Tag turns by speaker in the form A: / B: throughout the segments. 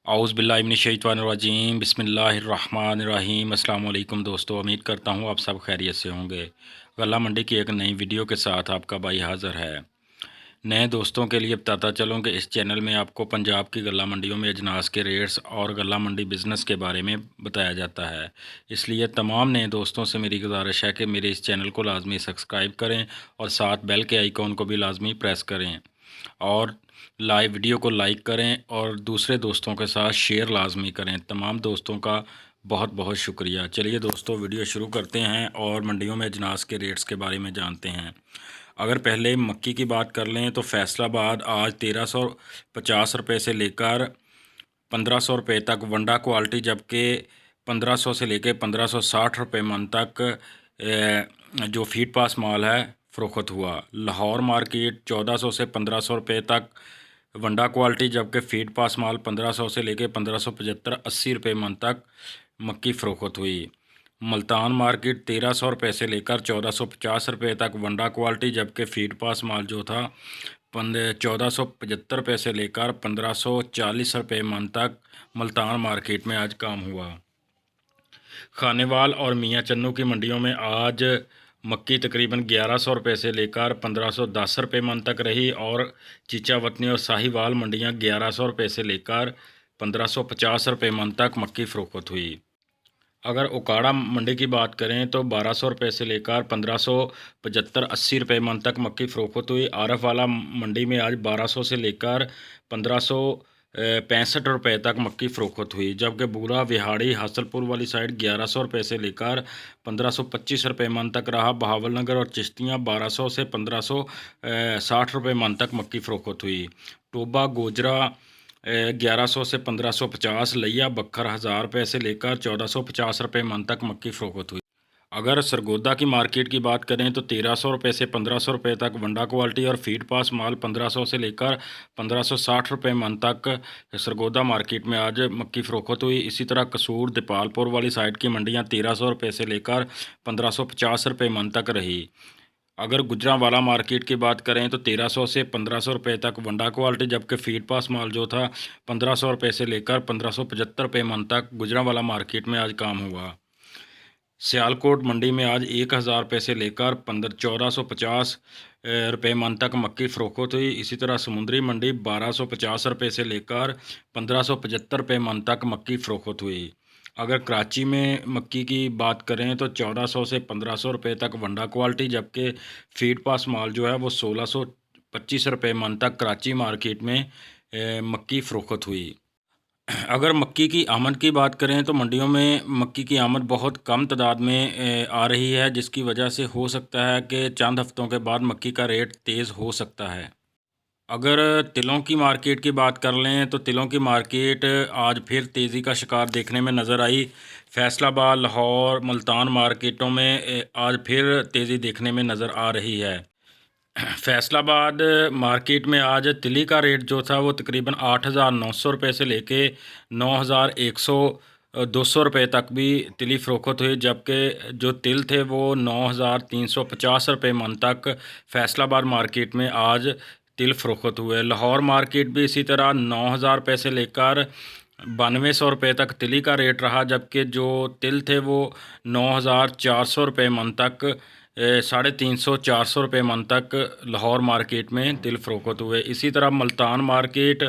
A: औज़ु बिल्लाहि मिनश्शैतानिर्रजीम बिस्मिल्लाहिर्रहमानिर्रहीम। अस्सलाम वालेकुम दोस्तों, उम्मीद करता हूँ आप सब खैरियत से होंगे। गल्ला मंडी की एक नई वीडियो के साथ आपका भाई हाज़िर है। नए दोस्तों के लिए बताता चलूँ कि इस चैनल में आपको पंजाब की गल्ला मंडियों में अजनास के रेट्स और गल्ला मंडी बिज़नेस के बारे में बताया जाता है। इसलिए तमाम नए दोस्तों से मेरी गुजारिश है कि मेरे इस चैनल को लाजमी सब्सक्राइब करें और साथ बेल के आइकॉन को भी लाजमी प्रेस करें और लाइव वीडियो को लाइक करें और दूसरे दोस्तों के साथ शेयर लाजमी करें। तमाम दोस्तों का बहुत बहुत शुक्रिया। चलिए दोस्तों, वीडियो शुरू करते हैं और मंडियों में अजनास के रेट्स के बारे में जानते हैं। अगर पहले मक्की की बात कर लें तो फैसलाबाद आज 1350 रुपये से लेकर 1500 रुपये तक वंडा क्वालिटी, जबकि 1500 से लेकर 1560 रुपये मन तक जो फीड पास माल है फ़रोख्त हुआ। लाहौर मार्केट 1400 से 1500 रुपये तक वंडा क्वालिटी, जबकि फीड पास माल 1500 से लेकर 1575-80 रुपये मन तक मक्की फ़रोख्त हुई। मुल्तान मार्केट 1300 रुपये से लेकर 1450 रुपये तक वंडा क्वालिटी, जबकि फीड पास माल जो था 1475 रुपये से लेकर 1540 रुपये मन तक मुल्तान मार्केट में आज काम हुआ। खानेवाल और मियाँ चन्नू की मंडियों में आज मक्की तकरीबन 1100 रुपये से लेकर 1510 रुपये मन तक रही और चीचावतनी और साहिवाल मंडियां 1100 रुपये से लेकर 1550 रुपये मन तक मक्की फ़रोख्त हुई। अगर उकाड़ा मंडी की बात करें तो 1200 रुपये से लेकर 1575-80 रुपये मन तक मक्की फ़रोख्त हुई। आरफ वाला मंडी में आज 1200 से लेकर 1565 रुपये तक मक्की फ़रोख्त हुई, जबकि बूरा विहाड़ी हासलपुर वाली साइड 1100 रुपये से लेकर 1525 रुपये मन तक रहा। बहावलनगर और चिश्तियाँ 1200 से 1560 रुपये मन तक मक्की फ़रोख्त हुई। टोबा गोजरा 1100 से 1550, लिया बखर 1000 रुपये से लेकर 1450 रुपये मन तक मक्की फ़रोख्त हुई। अगर सरगोदा की मार्केट की बात करें तो 1300 रुपये से 1500 रुपये तक वंडा क्वालिटी और फीड पास माल 1500 से लेकर 1560 रुपये मन तक सरगोदा मार्केट में आज मक्की फ़रोख्त हुई। इसी तरह कसूर दीपालपुर वाली साइड की मंडियां 1300 रुपये से लेकर 1550 रुपये मन तक रही। अगर गुजरांवाला मार्केट की बात करें तो 1300 से 1500 रुपये तक वंडा क्वालिटी, जबकि फीड पास माल जो था 1500 रुपये से लेकर 1575 रुपये मन तक गुजरांवाला मार्केट में आज काम हुआ। सियालकोट मंडी में आज 1000 रुपये से लेकर 1450 रुपये मन तक मक्की फ़रोख्त हुई। इसी तरह समुंदरी मंडी 1250 रुपये से लेकर 1575 रुपये मन तक मक्की फ़रोख्त हुई। अगर कराची में मक्की की बात करें तो 1400 से 1500 रुपये तक वंडा क्वालिटी, जबकि फीड पास माल जो है वो 1625 रुपये मन तक कराची मार्केट में मक्की फ़रोख्त हुई। अगर मक्की की आमद की बात करें तो मंडियों में मक्की की आमद बहुत कम तादाद में आ रही है, जिसकी वजह से हो सकता है कि चंद हफ्तों के बाद मक्की का रेट तेज़ हो सकता है। अगर तिलों की मार्केट की बात कर लें तो तिलों की मार्केट आज फिर तेज़ी का शिकार देखने में नज़र आई। फैसलाबाद, लाहौर, मुल्तान मार्केटों में आज फिर तेज़ी देखने में नज़र आ रही है। फैसलाबाद मार्केट में आज तिली का रेट जो था वो तकरीबन 8900 रुपये से लेके 9100 200 रुपये तक भी तिली फ़रोख्त हुई, जबकि जो तिल थे वो 9350 रुपये मन तक फैसलाबाद मार्केट में आज तिल फ़रोख्त हुए। लाहौर मार्केट भी इसी तरह 9000 रुपये से लेकर 9200 रुपये तक तिली का रेट रहा, जबकि जो तिल थे वो 9400 रुपये मन तक 350-400 रुपये मन तक लाहौर मार्केट में तिल फ़रोख्त हुए। इसी तरह मुल्तान मार्केट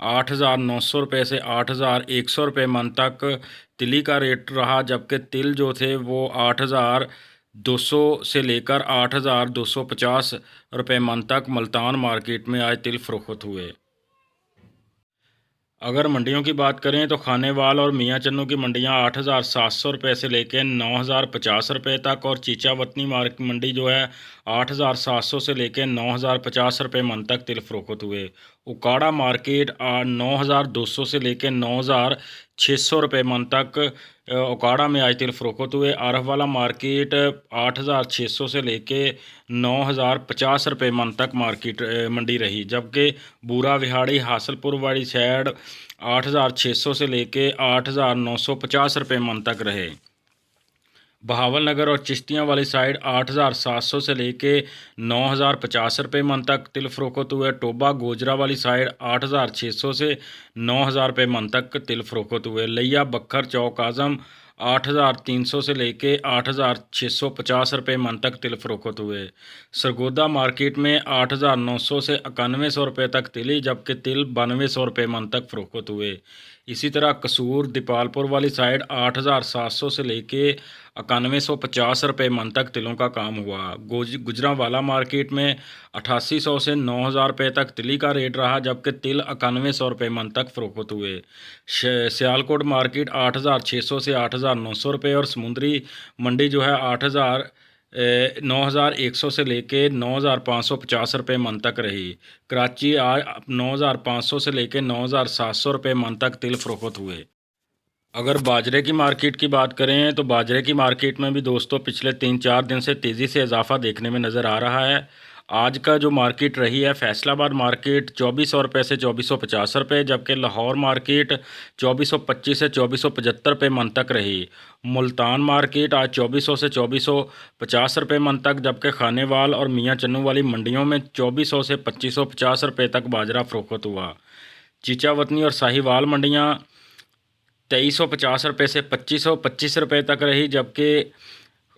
A: 8900 रुपये से 8100 रुपये मन तक तिली का रेट रहा, जबकि तिल जो थे वो 8200 से लेकर 8250 रुपये मन तक मुल्तान मार्केट में आज तिल फ़रोख्त हुए। अगर मंडियों की बात करें तो खानेवाल और मियाँ चन्नू की मंडियां 8700 रुपये से लेकर 9050 रुपये तक और चीचावतनी मंडी जो है 8700 से लेकर 9050 रुपये मन तक तिल फ़रोख्त हुए। उकाड़ा मार्केट 9200 से लेकर 9600 रुपये मन तक उकाड़ा में आज तिल फ़रोख्त हुए। आरफ वाला मार्केट 8600 से लेके 9050 रुपये मन तक मार्केट मंडी रही, जबकि बूरा विहाड़ी हासलपुर वाली साइड 8600 से लेके 8950 रुपये मन तक रहे। बहावलनगर और चिश्तियाँ वाली साइड 8,700 से लेके 9,050 रुपये मन तक तिल फ़रोख्त हुए। टोबा गोजरा वाली साइड 8,600 से 9,000 रुपये मन तक तिल फ़रोख्त हुए। लिया बखर चौक आज़म 8,300 से लेके 8,650 रुपये मन तक तिल फ़रोख्त हुए। सरगोदा मार्केट में 8,900 से 9100 रुपये तक तिली, जबकि तिल 9200 रुपये मन तक फ़रोख्त हुए। इसी तरह कसूर दीपालपुर वाली साइड 8,700 से लेके 9150 रुपये मन तक तिलों का काम हुआ। गुजरांवाला मार्केट में 8,800 से 9,000 रुपये तक तिली का रेट रहा, जबकि तिल 9100 रुपये मन तक फ़रोख्त हुए। सियालकोट मार्केट 8,600 से 8,900 रुपये और समुंदरी मंडी जो है 9,100 से लेके 9,550 रुपये मन तक रही। कराची आज 9,500 से लेके 9,700 रुपये मन तक तिल फ़रोख्त हुए। अगर बाजरे की मार्केट की बात करें तो बाजरे की मार्केट में भी दोस्तों पिछले 3-4 दिन से तेज़ी से इजाफा देखने में नज़र आ रहा है। आज का जो मार्केट रही है, फैसलाबाद मार्केट 2,400 रुपये से 2,450 रुपये, जबकि लाहौर मार्केट 2,425 से 2,475 रुपये मन तक रही। मुल्तान मार्केट आज 2,400 से 2,450 रुपये मन तक, जबकि खानेवाल और मियाँ चन्नू वाली मंडियों में 2,400 से 2,550 रुपये तक बाजरा फ़रोख्त हुआ। चीचावतनी और साहिवाल मंडियाँ 2,350 रुपये से 2,525 रुपये तक रही, जबकि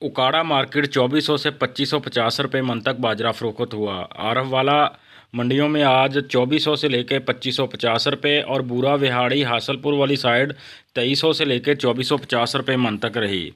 A: उकाड़ा मार्केट 2,400 से 2,550 रुपये मन तक बाजरा फ़रोख्त हुआ। आरफ वाला मंडियों में आज 2,400 से लेकर 2,550 रुपये और बूरा विहाड़ी हासलपुर वाली साइड 2,300 से लेकर 2,450 रुपये मन तक रही।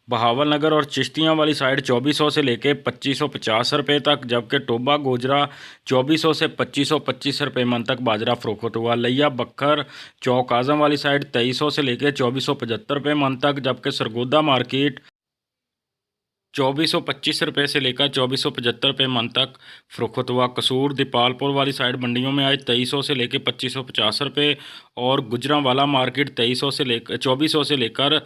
A: बहावलनगर और चिश्तियाँ वाली साइड 2,400 से लेके 2,550 रुपये तक, जबकि टोबा गोजरा 2,400 से 2,525 रुपये मन तक बाजरा फ़रोख्त हुआ। लिया बखर चौक आज़म वाली साइड 2,300 से लेके 2,475 रुपये मन तक, जबकि सरगोदा मार्केट 2,425 रुपये से लेकर 2,475 रुपये मन तक फ़रोख्त हुआ। कसूर दीपालपुर वाली साइड मंडियों में आज 2,300 से लेकर 2,550 रुपये और गुजरांवाला मार्केट 2,400 से लेकर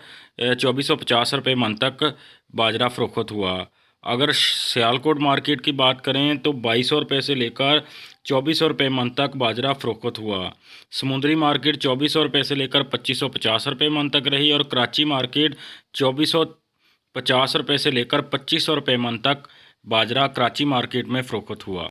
A: 2,450 रुपये मन तक बाजरा फ़रोख्त हुआ। अगर सियालकोट मार्केट की बात करें तो 2,200 रुपये से लेकर 2,400 रुपये मन तक बाजरा फ़रोख्त हुआ। समुंदरी मार्केट 2,400 रुपये से लेकर 2,550 रुपये मन तक रही और कराची मार्केट 2,450 रुपये से लेकर 2,500 रुपये मन तक बाजरा कराची मार्केट में फ़रोख्त हुआ।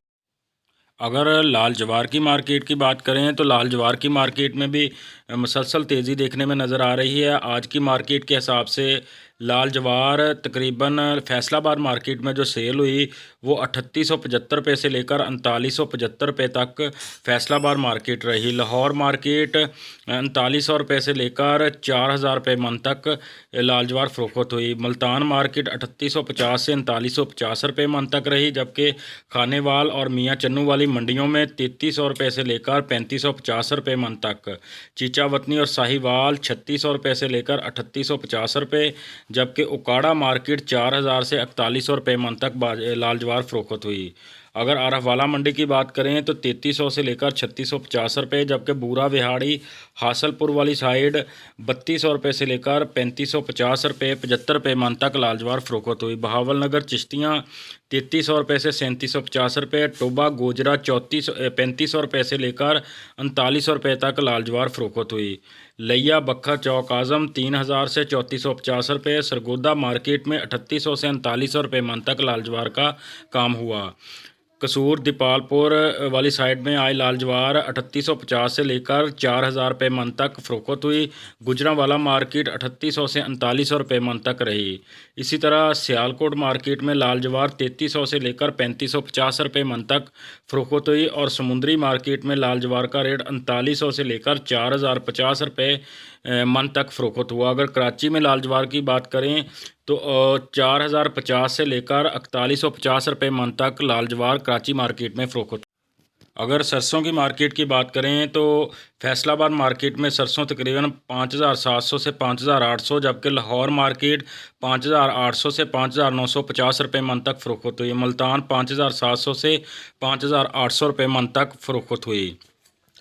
A: अगर लाल जवार की मार्केट की बात करें तो लाल जवार की मार्केट में भी मुसलसल तेज़ी देखने में नज़र आ रही है। आज की मार्केट के हिसाब से लाल जवार तकरीबन फैसलाबाद मार्केट में जो सेल हुई वो 3,875 रुपये से लेकर 3,975 रुपये तक फैसलाबाद मार्केट रही। लाहौर मार्केट 3,900 रुपये से लेकर 4,000 रुपये मन तक लाल जवार फ़रोख्त हुई। मुल्तान मार्केट 3,850 से 3,950 रुपये मन तक रही, जबकि खानेवाल और मियाँ चन्नू वाली मंडियों में 3,300 रुपये से लेकर 3,550 रुपये मन तक। चीचावतनी और साहिवाल 3,600 रुपये से लेकर 3,850 रुपये, जबकि उकाड़ा मार्केट 4,000 से 4,100 रुपये मन तक लाल जवार फ़रोख्त हुई। अगर आरफ वाला मंडी की बात करें तो 3,300 से लेकर 3,650 रुपये, जबकि बूरा विहाड़ी हासलपुर वाली साइड 3,200 रुपये से लेकर 3,550 रुपये 75 रुपये मन तक लाल जवार फ़रोख्त हुई। बहावलनगर चिश्तियाँ 3,300 रुपये से 3,750 रुपये, टोबा गोजरा 3,500 रुपये से लेकर 3,900 रुपये तक लाल जवार फ़रोख्त हुई। लिया बखर चौक आज़म 3,000 से 3,450 रुपये, सरगोदा मार्केट में 3,800 से 3,900 रुपये मन तक लाल जवार का काम हुआ। कसूर दीपालपुर वाली साइड में आज लाल जवार 3,850 से लेकर 4,000 रुपये मन तक फ़रोख्त हुई। गुजरांवाला मार्केट 3,800 से 3,900 रुपये मन तक रही। इसी तरह सियालकोट मार्केट में लाल जवार 3,300 से लेकर 3,550 रुपये मन तक फ़रोख्त हुई और समुंदरी मार्केट में लाल जवार का रेट 3,900 से लेकर 4,050 रुपये मन तक फ़रोख्त हुआ। अगर कराची में लाल जवार की बात करें तो 4,050 से लेकर 4,150 रुपये मन तक लाल जवार कराची मार्केट में फ़रोख्त। अगर सरसों की मार्केट की बात करें तो फैसलाबाद मार्केट में सरसों तकरीबन 5,700 से 5,800, जबकि लाहौर मार्केट 5,800 से 5,950 रुपये मन तक फ़रोख्त हुई। मुल्तान 5,700 से 5,800 रुपये मन तक फ़रोख्त हुई।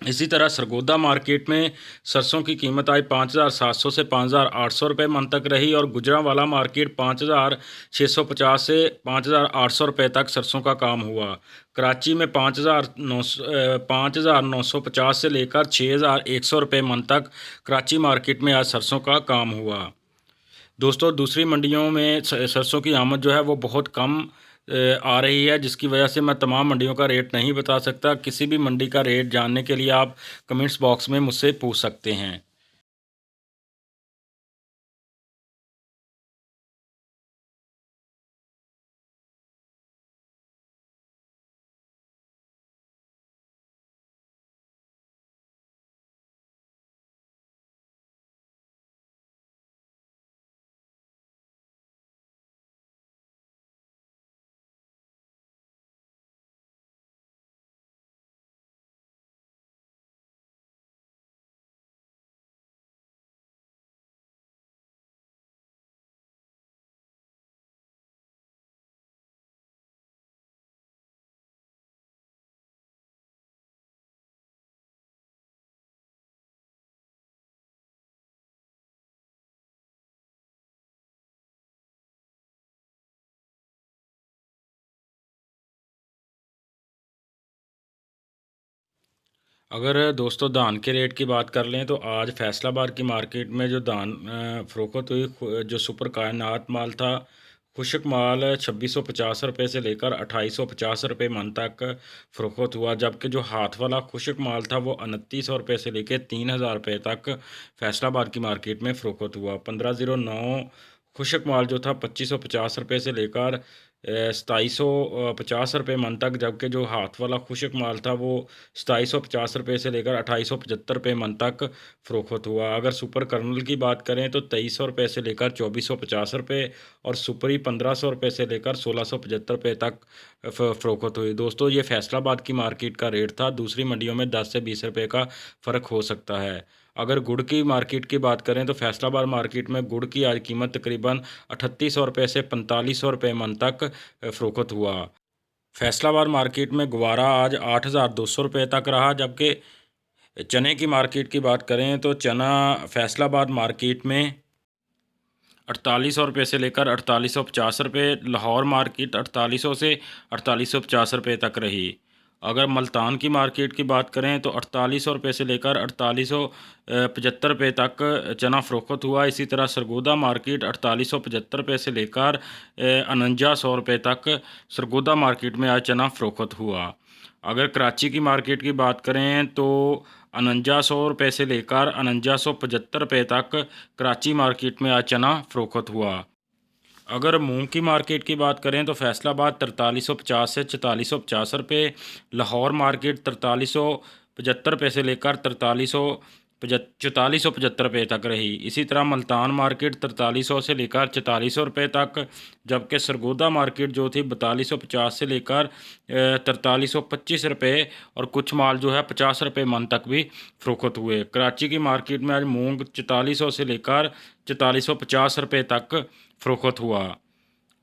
A: इसी तरह सरगोदा मार्केट में सरसों की कीमत आज 5,700 से 5,800 रुपये मन तक रही और गुजरांवाला मार्केट 5,650 से 5,800 रुपये तक सरसों का काम हुआ। कराची में 5,950 से लेकर 6,100 रुपये मन तक कराची मार्केट में आज सरसों का काम हुआ। दोस्तों दूसरी मंडियों में सरसों की आमद जो है वो बहुत कम आ रही है, जिसकी वजह से मैं तमाम मंडियों का रेट नहीं बता सकता। किसी भी मंडी का रेट जानने के लिए आप कमेंट्स बॉक्स में मुझसे पूछ सकते हैं। अगर दोस्तों धान के रेट की बात कर लें तो आज फैसलाबाद की मार्केट में जो धान फ़रोख्त हुई, जो सुपर कायनात माल था, खुशक माल 2650 रुपये से लेकर 2850 रुपये मन तक फ़रोख्त हुआ, जबकि जो हाथ वाला खुशक माल था वो 2900 रुपये से लेकर 3000 रुपये तक फैसलाबाद की मार्केट में फ़रोख्त हुआ। 1509 खुशक माल जो था 2550 रुपये से लेकर 2750 रुपये मन तक, जबकि जो हाथ वाला खुशक माल था वो 2750 रुपये से लेकर 2875 रुपये मन तक फ़रोख्त हुआ। अगर सुपर कर्नल की बात करें तो 2300 रुपये से लेकर 2450 रुपये और सुपरी 1500 रुपये से लेकर 1675 रुपये तक फ़रोख्त हुई। दोस्तों ये फैसलाबाद की मार्केट का रेट था। दूसरी मंडियों में 10 से 20 रुपये का फ़र्क हो सकता है। अगर गुड़ की मार्केट की बात करें तो फैसलाबाद मार्केट में गुड़ की आज कीमत तकरीबन 3800 रुपये से 4500 रुपये मन तक फ़रोख्त हुआ। फैसलाबाद मार्केट में गुवारा आज 8200 रुपये तक रहा, जबकि चने की मार्केट की बात करें तो चना फैसलाबाद मार्केट में 4800 रुपये से लेकर 4850 रुपये, लाहौर मार्केट 4800 से 4850 रुपये तक रही। अगर मुल्तान की मार्केट की बात करें तो 4800 रुपये से लेकर 4875 रुपये तक चना फ़रोख्त हुआ। इसी तरह सरगोदा मार्केट 4875 रुपये से लेकर 4900 रुपये तक सरगोदा मार्केट में आज चना फ़रोख्त हुआ। अगर कराची की मार्केट की बात करें तो 4900 रुपये से लेकर 4975 रुपये तक कराची मार्केट में आज चना फ़रोख्त हुआ। अगर मूंग की मार्केट की बात करें तो फैसलाबाद 4350 से 4450 रुपये, लाहौर मार्केट 4375 से लेकर 4475 रुपये तक रही। इसी तरह मुल्तान मार्केट 4300 से लेकर 4400 रुपये तक, जबकि सरगोदा मार्केट जो थी 4250 से लेकर 4325 रुपये और कुछ माल जो है 50 रुपये मन तक भी फ़रोख्त हुए। कराची की मार्केट में आज मूंग 4400 से लेकर 4450 रुपये तक फ़रोख्त हुआ।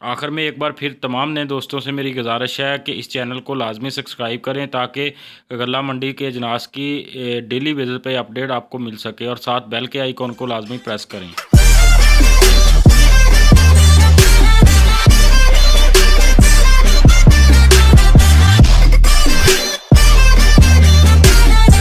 A: आखिर में एक बार फिर तमाम नए दोस्तों से मेरी गुजारिश है कि इस चैनल को लाजमी सब्सक्राइब करें, ताकि गल्ला मंडी के अजनास की डेली बेसिस पे अपडेट आपको मिल सके, और साथ बेल के आइकॉन को लाजमी प्रेस करें।